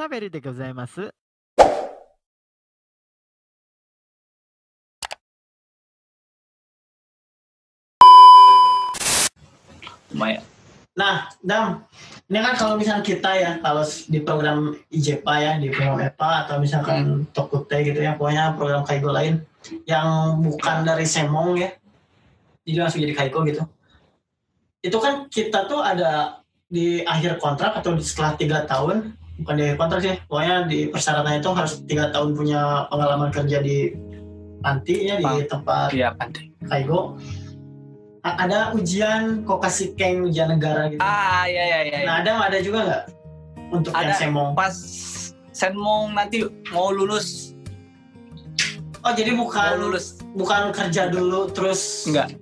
ベルでございます。Lumayan. Nah, Dam, ini kan kalau misalnya kita ya, kalau di program IJPA ya, di program EPA atau misalkan Tokute gitu ya, pokoknya program Kaigo lain yang bukan dari Semong ya, jadi langsung jadi Kaigo gitu. Itu kan kita tuh ada di akhir kontrak atau setelah 3 tahun, bukan di akhir kontrak sih, pokoknya di persyaratan itu harus 3 tahun punya pengalaman kerja di panti ya, di tempat panti Kaigo. Ada ujian Kokashiken, ujian negara gitu. Iya. Nah, ada juga nggak untuk yang Semong? Pas Semong nanti mau lulus. Oh, jadi bukan kerja dulu terus? Enggak.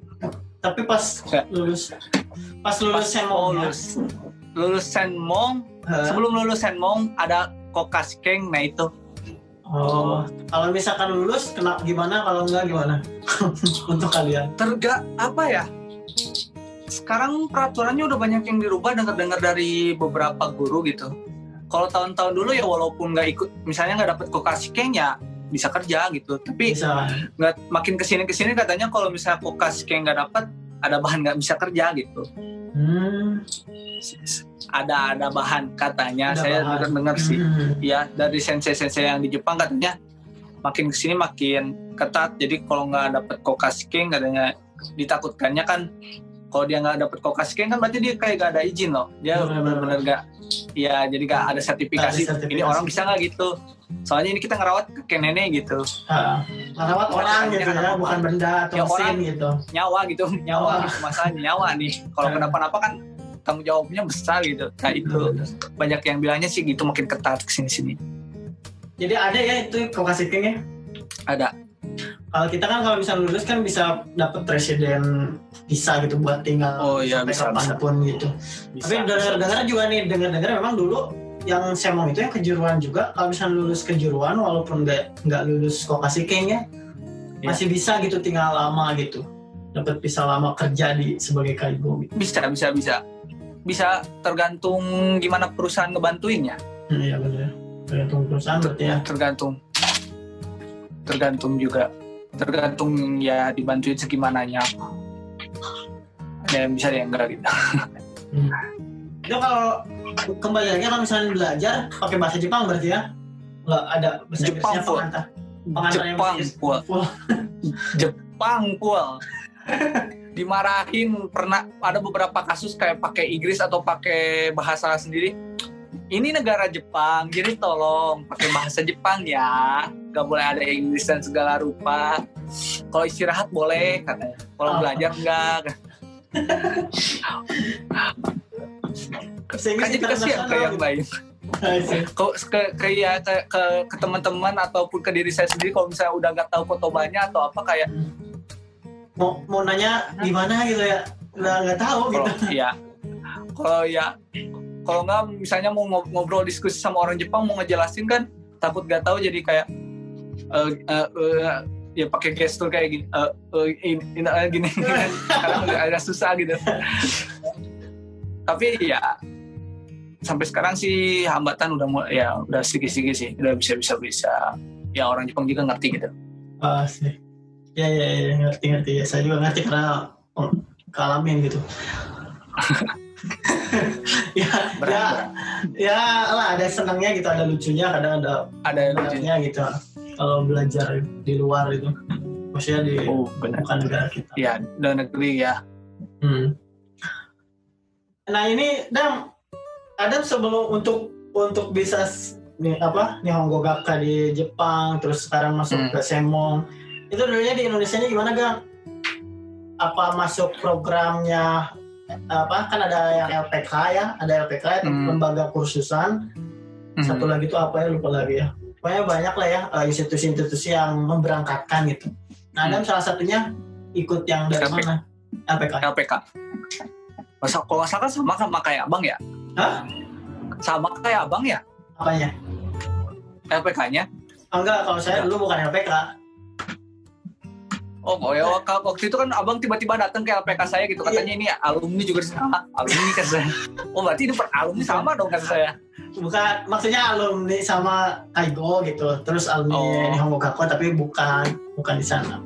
Tapi pas lulus Semong. Lulus Semong. Sebelum lulus Semong ada Kokashiken, nah itu. Oh, kalau misalkan lulus gimana, kalau enggak gimana? Untuk kalian? Apa ya? Sekarang peraturannya udah banyak yang dirubah, dengar dari beberapa guru gitu. Kalau tahun-tahun dulu ya walaupun nggak ikut, misalnya nggak dapet Kokashiken ya bisa kerja gitu. Tapi nggak, makin kesini katanya kalau misalnya Kokashiken nggak dapet, ada bahan nggak bisa kerja gitu. Ada bahan katanya, saya dengar sih ya dari sensei yang di Jepang, katanya makin kesini makin ketat. Jadi kalau nggak dapet Kokashiken katanya, ditakutkannya kan kalau dia nggak dapet Kokashiken kan berarti dia kayak nggak ada izin loh, dia benar-benar nggak, ya jadi nggak ada sertifikasi. Ini orang bisa nggak gitu, soalnya ini kita ngerawat kakek nenek gitu, ngerawat orang gitu ya, bukan benda atau mesin gitu, nyawa gitu masalahnya nyawa nih, kalau kenapa-napa kan tanggung jawabnya besar gitu. Nah itu banyak yang bilangnya sih gitu, makin ketat kesini-sini. Jadi ada ya itu Kokashiken ya? Ada. Kalau kita kan kalau misalnya lulus kan bisa dapat residen visa gitu buat tinggal sampai kapanpun gitu. Tapi dengar-dengar juga nih, dengar-dengar memang dulu yang Semong itu yang kejuruan juga, kalau misalnya lulus kejuruan walaupun nggak lulus Kokashiken ya, masih bisa gitu tinggal lama gitu, dapat visa lama kerja sebagai Kaigo gitu. Bisa tergantung gimana perusahaan ngebantuinnya. Iya benar. Tergantung perusahaan berarti ya. Tergantung ya dibantuin segimananya. Ada yang bisa, ada yang enggak gitu. Itu kalau kembali lagi kalau misalnya belajar pakai bahasa Jepang berarti ya? Nggak ada bahasa Inggrisnya Jepang full. Dimarahin, pernah ada beberapa kasus kayak pakai Inggris atau pakai bahasa sendiri. Ini negara Jepang, jadi tolong pakai bahasa Jepang ya, gak boleh ada Inggris dan segala rupa. Kalau istirahat boleh katanya, kalau belajar enggak. Kan jadi kasihan ke yang lain. Ke teman-teman ataupun ke diri saya sendiri, kalau misalnya udah nggak tahu kotobanya atau apa, kayak mau nanya gimana gitu ya, nggak tahu gitu. Kalau nggak misalnya mau ngobrol diskusi sama orang Jepang, mau ngejelasin kan takut nggak tahu, jadi kayak ya pakai gestur kayak gini, gini kadang agak susah gitu. Tapi ya sampai sekarang sih hambatan udah sedikit sih, udah bisa ya, orang Jepang juga ngerti gitu. Sih. Ya, ngerti ya. Saya juga ngerti karena kalamin gitu. ya lah, ada senangnya gitu, ada lucunya, kadang ada lucunya gitu. Kalau belajar di luar itu, maksudnya bukan negara kita. Iya, di negeri ya. Nah ini Adam sebelum untuk bisa Nihongo Gakka di Jepang, terus sekarang masuk ke Semong. Itu dulunya di Indonesia nya gimana, Gang? Apa masuk programnya kan ada yang LPK ya, itu lembaga kursusan. Satu lagi itu apa ya, lupa lagi ya. Pokoknya banyak lah ya institusi-institusi yang memberangkatkan gitu. Nah, Adam salah satunya ikut yang dari mana? LPK. Kalau nggak salah sama kayak Abang ya? Hah? Sama kayak Abang ya? Apanya? LPK-nya? Enggak, kalau saya dulu bukan LPK. Oh ya, waktu itu kan abang tiba-tiba datang ke LPK saya gitu, katanya ini alumni juga di sana. Alumni kan saya. Oh berarti ini alumni sama dong kan saya. Bukan, maksudnya alumni sama Kaigo gitu. Terus alumni Nihongo Gakko tapi bukan di sana.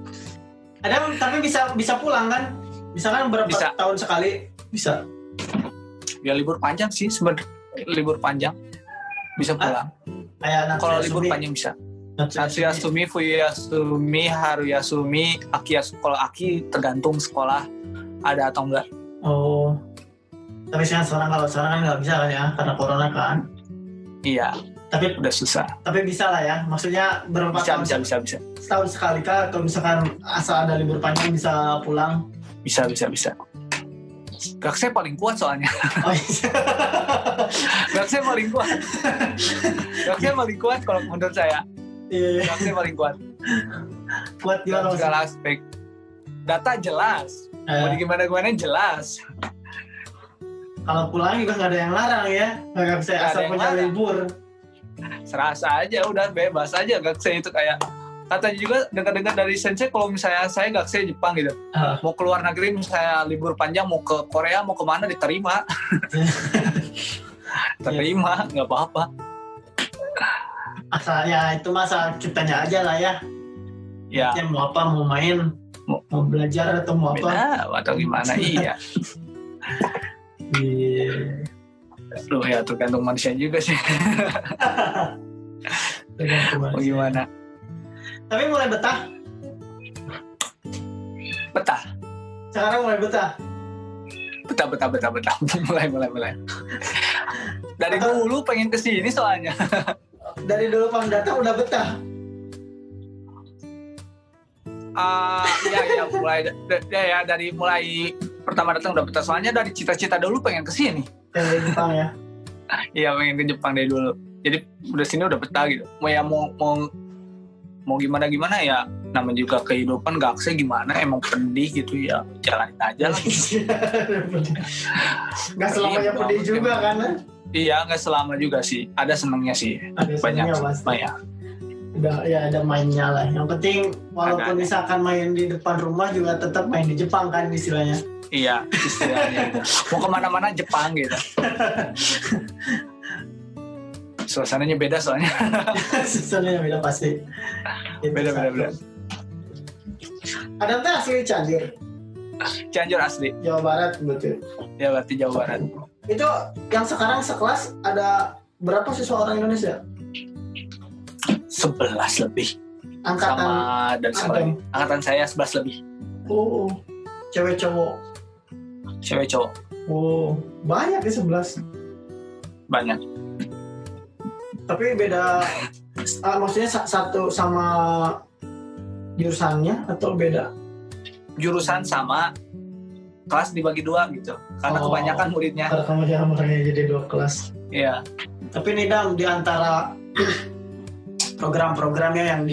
Ada tapi bisa pulang kan? Misalkan berapa tahun sekali bisa? Ya libur panjang sih sebenarnya, libur panjang bisa pulang. Kalau libur panjang bisa. Natsuyasumi, Fuyuyasumi, Haruyasumi, Kalau Aki tergantung sekolah ada atau enggak. Oh. Tapi sekarang kan nggak bisa kan ya karena corona kan. Iya. Tapi udah susah. Tapi bisa lah ya. Maksudnya berapa tahun? Bisa. Setahun sekali kah? Kalau misalkan asal ada libur panjang bisa pulang? Bisa. Gak saya paling kuat soalnya. Oh, iya. Gak saya paling kuat kalau menurut saya. Iya. Gak saya paling kuat. Kuat di mana? Segala aspek. Data jelas. Mau gimana jelas. Kalau pulang juga nggak ada yang larang ya. Nggak bisa asal punya libur. Serasa aja, udah bebas aja. Gak saya itu kayak katanya juga dengar-dengar dari sensei kalau misalnya saya gak saya Jepang gitu. Mau keluar negeri misalnya libur panjang mau ke Korea mau kemana diterima. Terima, nggak apa-apa. Asalnya itu masa kitanya aja lah ya. Ya. Mau apa, mau main, mau belajar atau mau apa? Atau gimana, iya. Loh ya tergantung manusia juga sih. Mau gimana? Tapi mulai betah. Sekarang mulai betah. Betah. mulai. Dari dulu pengen kesini soalnya. Dari dulu Pam datang udah betah. Ya dari mulai pertama datang udah betah, soalnya dari cita-cita dulu pengen kesini. Pengen Jepang ya? Iya pengen ke Jepang dari dulu. Jadi udah sini udah betah gitu. Mau gimana ya, namanya juga kehidupan gakse gimana, emang pedih gitu ya, jalanin aja lah. Gak selamanya pedih juga kan? Iya, gak selama juga sih, ada senengnya sih, banyak. Ada mainnya lah. Yang penting walaupun misalkan main di depan rumah juga tetap main di Jepang kan istilahnya. Iya, istilahnya. Mau kemana-mana Jepang gitu. Suasananya beda soalnya. Suasananya beda pasti. Beda. Ada teh asli Cianjur asli. Jawa Barat betul. Ya berarti Jawa Barat. Itu yang sekarang sekelas ada berapa siswa orang Indonesia? 11 lebih. Angkatan saya 11 lebih. Oh, cewek cowok. Oh, banyak ya 11. Banyak. Tapi beda, maksudnya satu sama jurusannya atau beda? Jurusan sama, kelas dibagi 2 gitu. Karena kebanyakan muridnya. Karena kebanyakan muridnya jadi 2 kelas. Iya. Tapi nih Dam, di antara program-programnya yang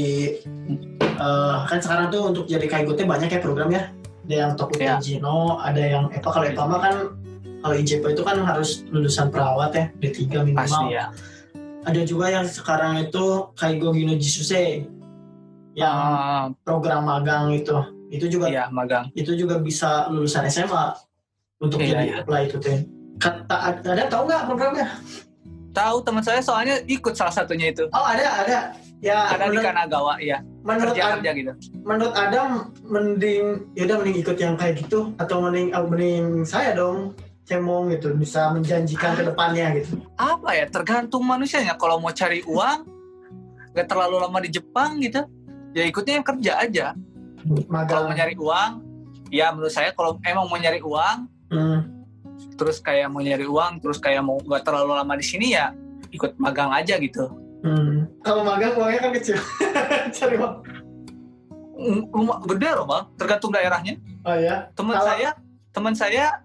kan sekarang tuh untuk jadi Kaigo banyak ya programnya. Ada yang Tokuto Jino, ada yang kalau EPA mah kan, kalau IJP itu kan harus lulusan perawat ya, D3 minimal. Pasti ya. Ada juga yang sekarang itu Kaigo Gino Jisuse yang program magang itu juga magang. Itu juga bisa lulusan SMA untuk jadi apply itu teh. Ada tahu nggak programnya? Tahu, teman saya soalnya ikut salah satunya itu. Oh ada. Ya ada di Kanagawa ya. Kerja gitu. Menurut Adam mending ikut yang kayak gitu atau mending saya dong. Cemong gitu, bisa menjanjikan ke depannya gitu. Apa ya, tergantung manusianya. Kalau mau cari uang, gak terlalu lama di Jepang gitu, ya ikutnya yang kerja aja. Kalau mau nyari uang, ya menurut saya kalau emang mau nyari uang, terus kayak mau gak terlalu lama di sini ya ikut magang aja gitu. Kalau magang uangnya kan kecil, cari uang. Gede loh Bang, tergantung daerahnya. Oh ya. Teman saya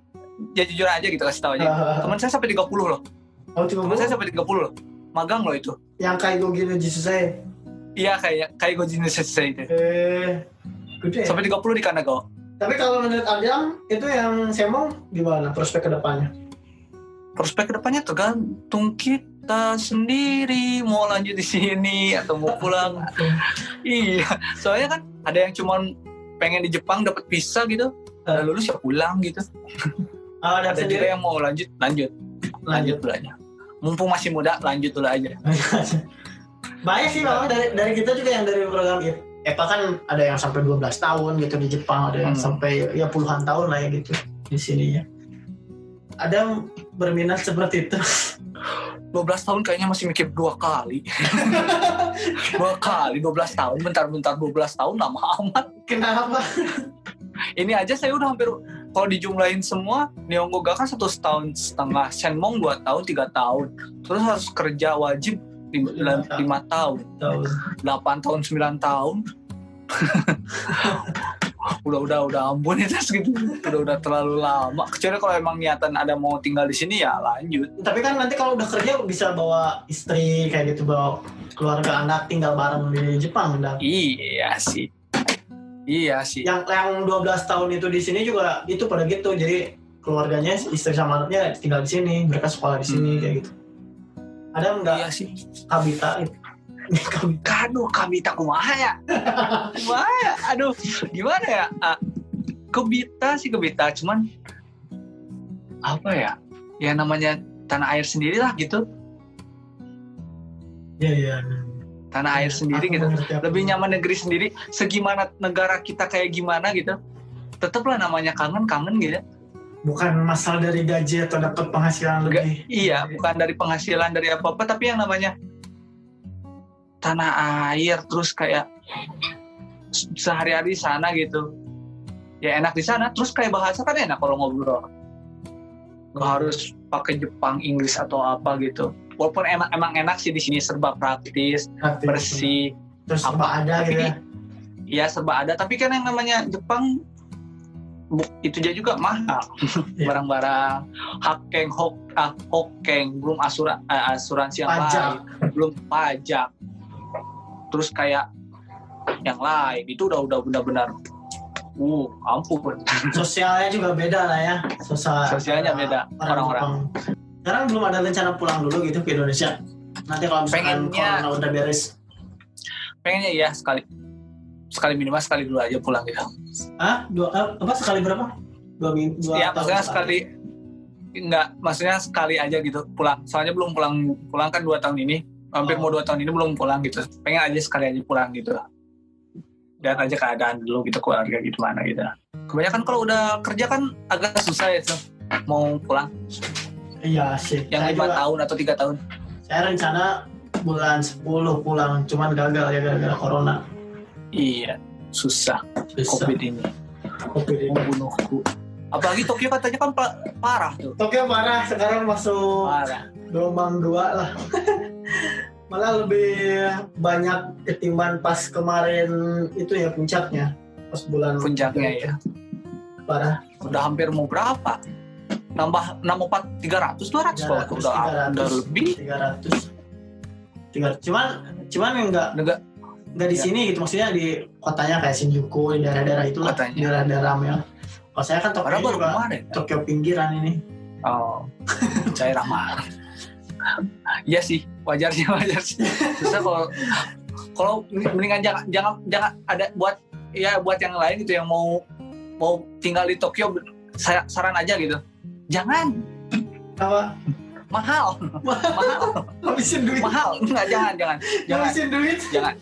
ya jujur aja gitu kasih tau aja. Teman saya sampai 30 loh. Oh, teman saya sampai 30 loh. Magang loh itu. Yang Kaigo Gino Jisuse. Iya kayak Kaigo Gino Jisuse itu. Gede. Sampai 30 di Kanagawa. Tapi kalau menurut Adam itu yang Semong gimana prospek kedepannya? Prospek kedepannya tergantung kita sendiri mau lanjut di sini atau mau pulang. Iya, soalnya kan ada yang cuman pengen di Jepang dapat visa gitu, lulus ya pulang gitu. Dan ada juga yang mau lanjut dulu aja. Mumpung masih muda, lanjut dulu aja. Banyak sih memang dari kita juga yang dari program EPA kan ada yang sampai 12 tahun gitu di Jepang, ada yang sampai ya puluhan tahun lah ya gitu di sininya. Ada yang berminat seperti itu. 12 tahun kayaknya masih mikir 2 kali. 2 kali 12 tahun, bentar 12 tahun lama amat. Kenapa? Ini aja saya udah hampir, kalau dijumlahin semua, Nihongo Gakkan 1,5 tahun, Senmong 2 tahun, 3 tahun. Terus harus kerja wajib 5 tahun. 8 tahun, 9 tahun. udah ampun itu gitu. Udah terlalu lama. Kecuali kalau emang niatan ada mau tinggal di sini ya lanjut. Tapi kan nanti kalau udah kerja bisa bawa istri kayak gitu, bawa keluarga anak tinggal bareng di Jepang kan? Iya sih. Yang 12 tahun itu di sini juga itu pada gitu. Jadi keluarganya istri sama anaknya tinggal di sini, mereka sekolah di sini kayak gitu. Ada enggak? Iya sih. Kabita itu. Aduh, Kabita kumaha ya? Aduh, gimana ya? Kabita, cuman apa ya? Ya namanya tanah air sendiri lah gitu. Iya. Tanah air sendiri gitu. Lebih nyaman negeri sendiri. Segimana negara kita kayak gimana gitu. Tetaplah namanya kangen gitu. Bukan masalah dari gaji atau dapat penghasilan lebih. Iya, bukan dari penghasilan dari apa-apa, tapi yang namanya tanah air, terus kayak sehari-hari di sana gitu. Ya enak di sana, terus kayak bahasa kan enak kalau ngobrol. Gak harus pakai Jepang, Inggris atau apa gitu. Walaupun emang enak sih di sini, serba praktis, bersih, terus serba ada gitu ya. Iya, serba ada, tapi kan yang namanya Jepang itu juga mahal. Barang-barang hokeng, belum asuransi yang lain, belum pajak. Terus kayak yang lain itu udah benar-benar ampun. Sosialnya juga beda lah ya. Sosialnya beda orang-orang. Sekarang belum ada rencana pulang dulu gitu ke Indonesia. Nanti kalau misalkan corona udah beres. Pengennya ya sekali minimal sekali dulu aja pulang gitu. Sekali berapa? 2 minggu. Ya maksudnya sekali. Enggak, maksudnya sekali aja gitu pulang. Soalnya belum pulang kan 2 tahun ini. Hampir mau 2 tahun ini belum pulang gitu. Pengen aja sekali aja pulang gitu. Lihat aja keadaan dulu gitu, keluarga gitu mana gitu. Kebanyakan kalau udah kerja kan agak susah ya tuh mau pulang. Iya sih. Yang 5 tahun atau 3 tahun. Saya rencana bulan 10 pulang, cuman gagal ya gara-gara corona. Iya, susah. COVID ini membunuhku. Apalagi Tokyo katanya kan parah tuh. Tokyo parah, sekarang masuk gelombang 2 lah. Malah lebih banyak ketimbang pas kemarin itu ya puncaknya. Pas bulan puncaknya ya. Parah. Udah hampir mau berapa? Nambah 300 udah lebih 300. Cuman enggak di sini gitu, maksudnya di kotanya kayak Shinjuku, di daerah-daerah itu lah, daerah-daerah ya. Kalau saya kan Tokyo juga, Tokyo pinggiran ini. Oh, daerah mana? Iya sih, wajar sih. Susah kalau mendingan jangan ada buat yang lain gitu yang mau tinggal di Tokyo, saya saran aja gitu. Jangan. Apa? Mahal. Ngabisin duit. Mahal. Enggak, jangan. Ngabisin duit. Jangan.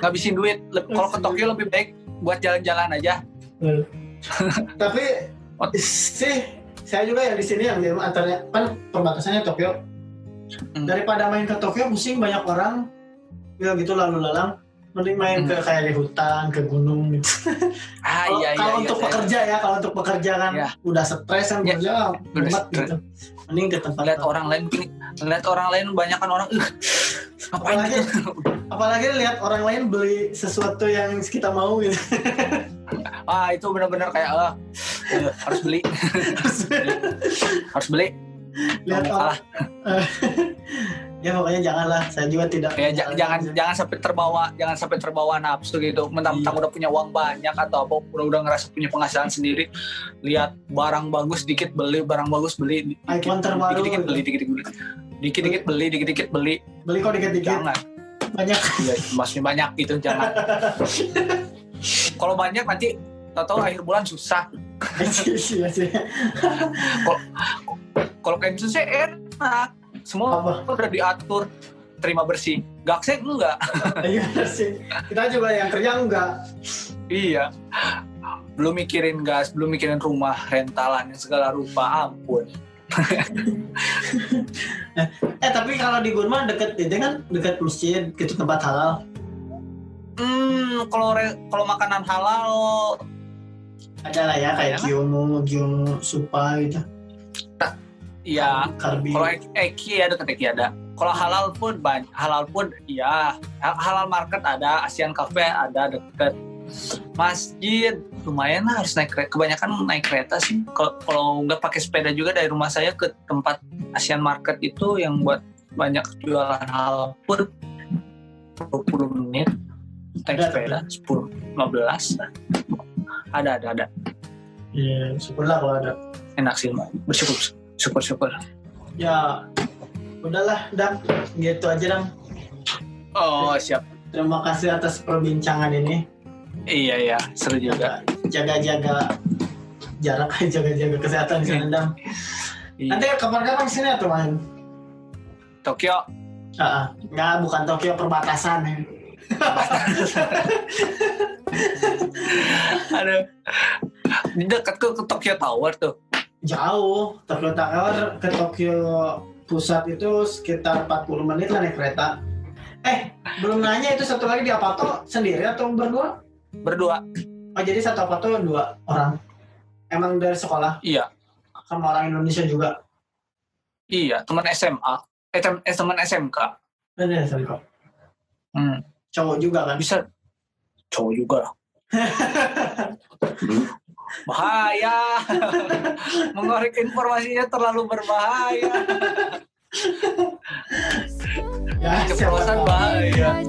Ngabisin duit. Kalau ke Tokyo lebih baik buat jalan-jalan aja. Tapi sih saya juga yang di sini yang di antaranya kan perbatasannya Tokyo. Daripada main ke Tokyo pusing banyak orang ya gitu lalu lalang, mending main ke kayak di hutan, ke gunung gitu. Kalau untuk pekerja ya, kalau untuk pekerja kan udah stres kan kerja berat gitu. Mending ke tempat lihat orang lain banyak kan orang ngapain gitu. Apalagi lihat orang lain beli sesuatu yang kita mau gitu. Itu benar-benar kayak harus beli. Harus beli. Lihat orang. Ya pokoknya janganlah, saya juga tidak. Jangan sampai terbawa nafsu gitu. Mentang-mentang udah punya uang banyak atau apa, udah ngerasa punya penghasilan sendiri. Lihat barang bagus dikit beli, barang bagus beli. iPhone terbaru. Dikit-dikit beli. Beli kok dikit-dikit. Jangan. Banyak. Ya, masih banyak gitu, jangan. Kalau banyak nanti tahu akhir bulan susah. Iya sih. Kalau kayak gitu sih enak. Semua udah diatur, terima bersih. Gaksek enggak. Iya sih. Kita juga yang kerja enggak. Iya. Belum mikirin gas, belum mikirin rumah, rentalan yang segala rupa, ampun. Tapi kalau di Gurma deket itu kan dekat masjid, gitu tempat halal. Kalau makanan halal ada lah ya kayak Gyomu Supa gitu. Iya. Kalau Eki ya dekat Eki ada. Kalau halal pun banyak, halal pun iya. Halal market ada, Asian Cafe ada deket. Masjid lumayan lah, harus naik kereta. Kebanyakan naik kereta sih. Kalau nggak pakai sepeda juga dari rumah saya ke tempat Asian Market itu yang buat banyak jualan halal pun 20 menit naik sepeda 10-15 ada. Iya, syukurlah kalau ada. Enak sih, bersyukur. Ya, udahlah, Dam. Gitu aja, Dam. Oh, siap. Terima kasih atas perbincangan ini. Iya, seru juga. Jaga-jaga jarak, jaga-jaga kesehatan di sana, Dam. Iya. Nanti kapan-kapan sini atau main? Tokyo. Nggak, bukan Tokyo, perbatasan. Aduh. Di dekat ke Tokyo Tower tuh. Jauh. Tokyo Tower ke Tokyo pusat itu sekitar 40 menit lah naik kereta. Belum nanya itu satu lagi di Apato sendiri atau berdua? Berdua. Oh, jadi satu Apato 2 orang. Emang dari sekolah? Iya. Sama orang Indonesia juga? Iya, teman SMA. Teman SMK. Dari SMK. Cowok juga kan? Bisa. Cowok juga. Bahaya. Mengorek informasinya terlalu berbahaya. Ya, keceplosan bahaya.